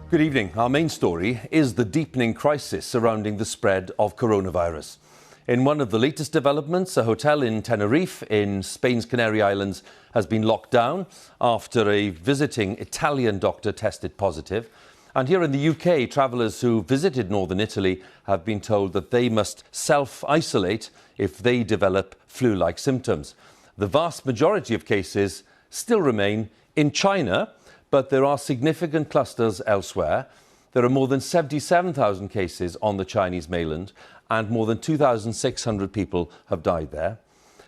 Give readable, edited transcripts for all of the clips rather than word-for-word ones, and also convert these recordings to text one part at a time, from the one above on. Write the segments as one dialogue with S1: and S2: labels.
S1: Good evening. Our main story is the deepening crisis surrounding the spread of coronavirus. In one of the latest developments, a hotel in Tenerife in Spain's Canary Islands has been locked down after a visiting Italian doctor tested positive. And here in the UK, travellers who visited northern Italy have been told that they must self-isolate if they develop flu-like symptoms. The vast majority of cases still remain in China, but there are significant clusters elsewhere. There are more than 77,000 cases on the Chinese mainland and more than 2,600 people have died there.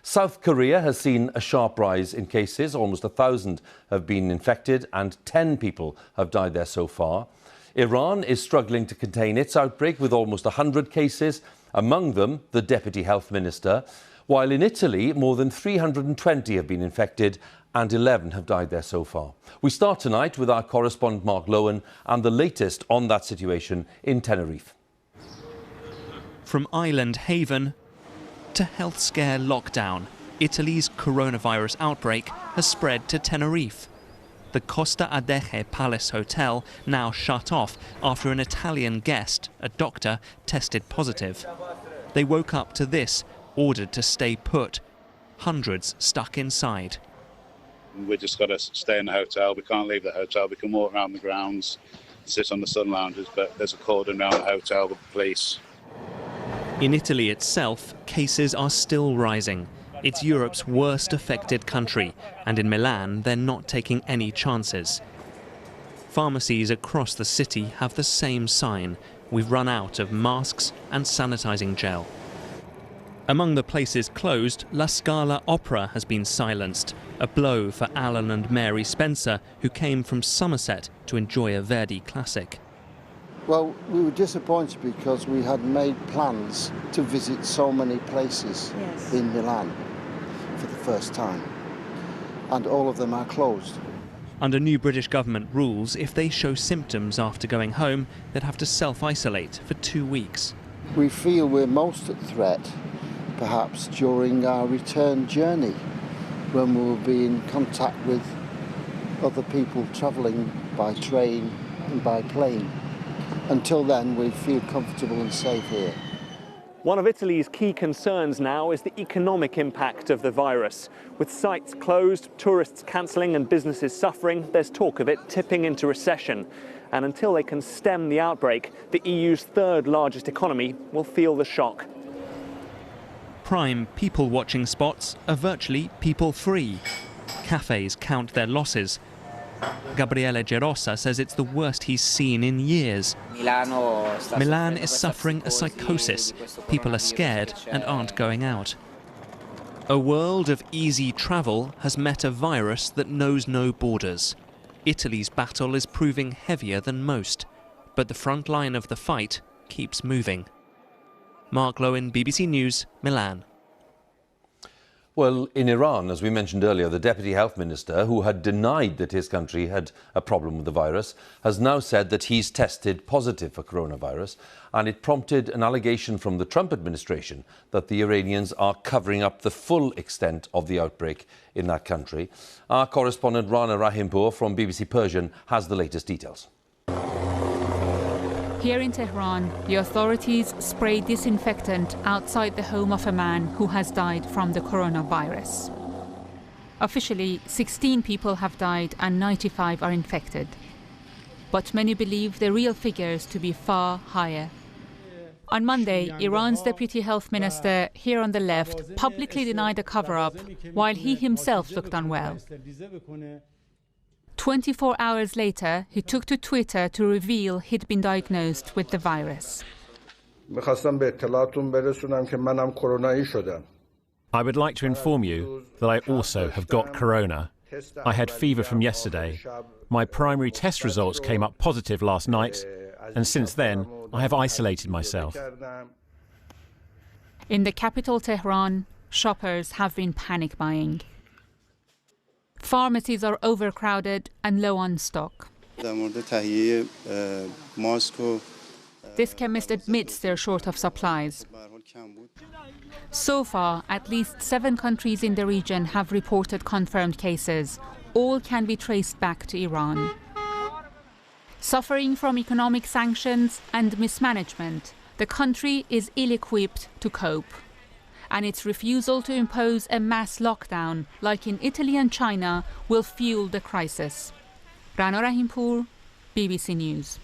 S1: South Korea has seen a sharp rise in cases. Almost 1,000 have been infected and 10 people have died there so far. Iran is struggling to contain its outbreak with almost 100 cases, among them the Deputy Health Minister, while in Italy more than 320 have been infected and 11 have died there so far. We start tonight with our correspondent Mark Lowen and the latest on that situation in Tenerife.
S2: From island haven to health scare lockdown, Italy's coronavirus outbreak has spread to Tenerife. The Costa Adige Palace Hotel now shut off after an Italian guest, a doctor, tested positive. They woke up to this, ordered to stay put. Hundreds stuck inside.
S3: We just got to stay in the hotel. We can't leave the hotel. We can walk around the grounds, sit on the sun lounges, but there's a cordon around the hotel with the police.
S2: In Italy itself, cases are still rising. It's Europe's worst affected country, and in Milan, they're not taking any chances. Pharmacies across the city have the same sign. We've run out of masks and sanitizing gel. Among the places closed, La Scala Opera has been silenced, a blow for Alan and Mary Spencer, who came from Somerset to enjoy a Verdi classic.
S4: Well, we were disappointed because we had made plans to visit so many places in Milan for the first time, and all of them are closed.
S2: Under new British government rules, if they show symptoms after going home, they'd have to self-isolate for 2 weeks.
S4: We feel we're most at threat, perhaps during our return journey, when we will be in contact with other people travelling by train and by plane. Until then, we feel comfortable and safe here.
S2: One of Italy's key concerns now is the economic impact of the virus. With sites closed, tourists cancelling and businesses suffering, there's talk of it tipping into recession. And until they can stem the outbreak, the EU's third largest economy will feel the shock. Prime people-watching spots are virtually people-free. Cafes count their losses. Gabriele Gerosa says it's the worst he's seen in years. Milan is suffering a psychosis. People are scared and aren't going out. A world of easy travel has met a virus that knows no borders. Italy's battle is proving heavier than most, but the front line of the fight keeps moving. Mark Lowen, BBC News, Milan.
S1: Well, in Iran, as we mentioned earlier, the Deputy Health Minister, who had denied that his country had a problem with the virus, has now said that he's tested positive for coronavirus, and it prompted an allegation from the Trump administration that the Iranians are covering up the full extent of the outbreak in that country. Our correspondent Rana Rahimpour from BBC Persian has the latest details.
S5: Here in Tehran, the authorities sprayed disinfectant outside the home of a man who has died from the coronavirus. Officially, 16 people have died and 95 are infected. But many believe the real figures to be far higher. On Monday, Iran's Deputy Health Minister, here on the left, publicly denied a cover-up, while he himself looked unwell. 24 hours later, he took to Twitter to reveal he'd been diagnosed with the virus.
S6: I would like to inform you that I also have got corona. I had fever from yesterday. My primary test results came up positive last night, and since then I have isolated myself.
S5: In the capital Tehran, shoppers have been panic buying. Pharmacies are overcrowded and low on stock. This chemist admits they're short of supplies. So far, at least 7 countries in the region have reported confirmed cases. All can be traced back to Iran. Suffering from economic sanctions and mismanagement, the country is ill-equipped to cope. And its refusal to impose a mass lockdown, like in Italy and China, will fuel the crisis. Rana Rahimpour, BBC News.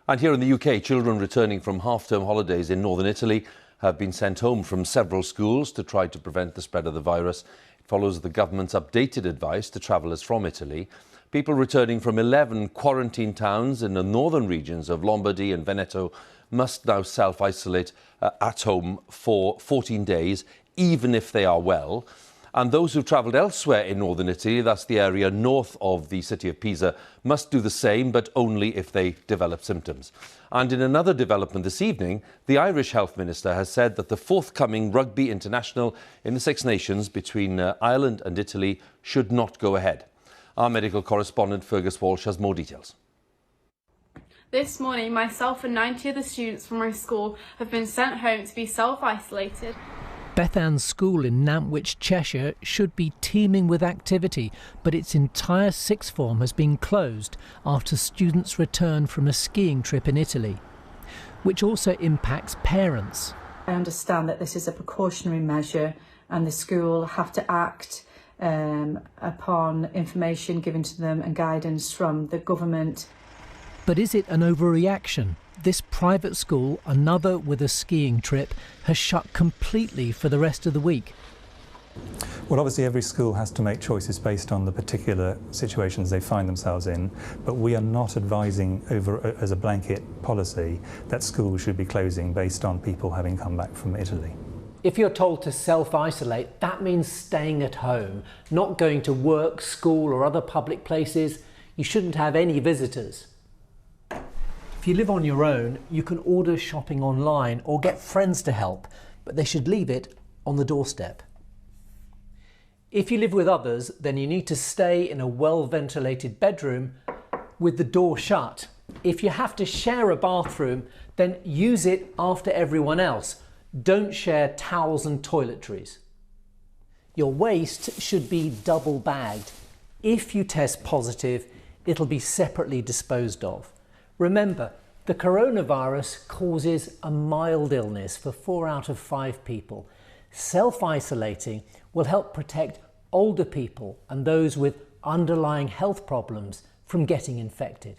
S1: And here in the UK, children returning from half-term holidays in northern Italy have been sent home from several schools to try to prevent the spread of the virus. It follows the government's updated advice to travellers from Italy. People returning from 11 quarantine towns in the northern regions of Lombardy and Veneto must now self-isolate at home for 14 days, even if they are well. And those who've travelled elsewhere in northern Italy, that's the area north of the city of Pisa, must do the same, but only if they develop symptoms. And in another development this evening, the Irish Health Minister has said that the forthcoming rugby international in the Six Nations between Ireland and Italy should not go ahead. Our medical correspondent Fergus Walsh has more details.
S7: This morning, myself and 90 other students from my school have been sent home to be self-isolated.
S8: Beth Ann's school in Nantwich, Cheshire should be teeming with activity, but its entire sixth form has been closed after students return from a skiing trip in Italy, which also impacts parents.
S9: I understand that this is a precautionary measure and the school have to act upon information given to them and guidance from the government.
S8: But is it an overreaction? This private school, another with a skiing trip, has shut completely for the rest of the week.
S10: Well, obviously every school has to make choices based on the particular situations they find themselves in, but we are not advising as a blanket policy that schools should be closing based on people having come back from Italy.
S8: If you're told to self-isolate, that means staying at home, not going to work, school or other public places. You shouldn't have any visitors. If you live on your own, you can order shopping online or get friends to help, but they should leave it on the doorstep. If you live with others, then you need to stay in a well-ventilated bedroom with the door shut. If you have to share a bathroom, then use it after everyone else. Don't share towels and toiletries. Your waste should be double bagged. If you test positive, it'll be separately disposed of. Remember, the coronavirus causes a mild illness for 4 out of 5 people. Self-isolating will help protect older people and those with underlying health problems from getting infected.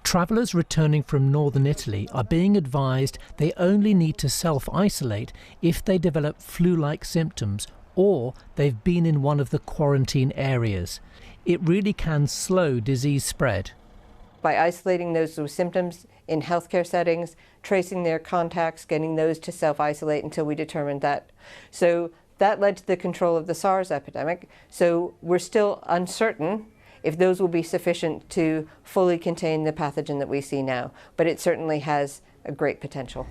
S8: Travellers returning from northern Italy are being advised they only need to self-isolate if they develop flu-like symptoms or they've been in one of the quarantine areas. It really can slow disease spread.
S11: By isolating those with symptoms in healthcare settings, tracing their contacts, getting those to self-isolate until we determined that. So that led to the control of the SARS epidemic. So we're still uncertain if those will be sufficient to fully contain the pathogen that we see now, but it certainly has a great potential.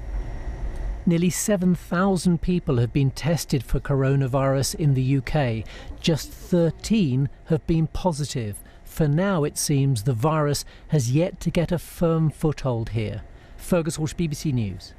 S8: Nearly 7,000 people have been tested for coronavirus in the UK. Just 13 have been positive. For now, it seems the virus has yet to get a firm foothold here. Fergus Walsh, BBC News.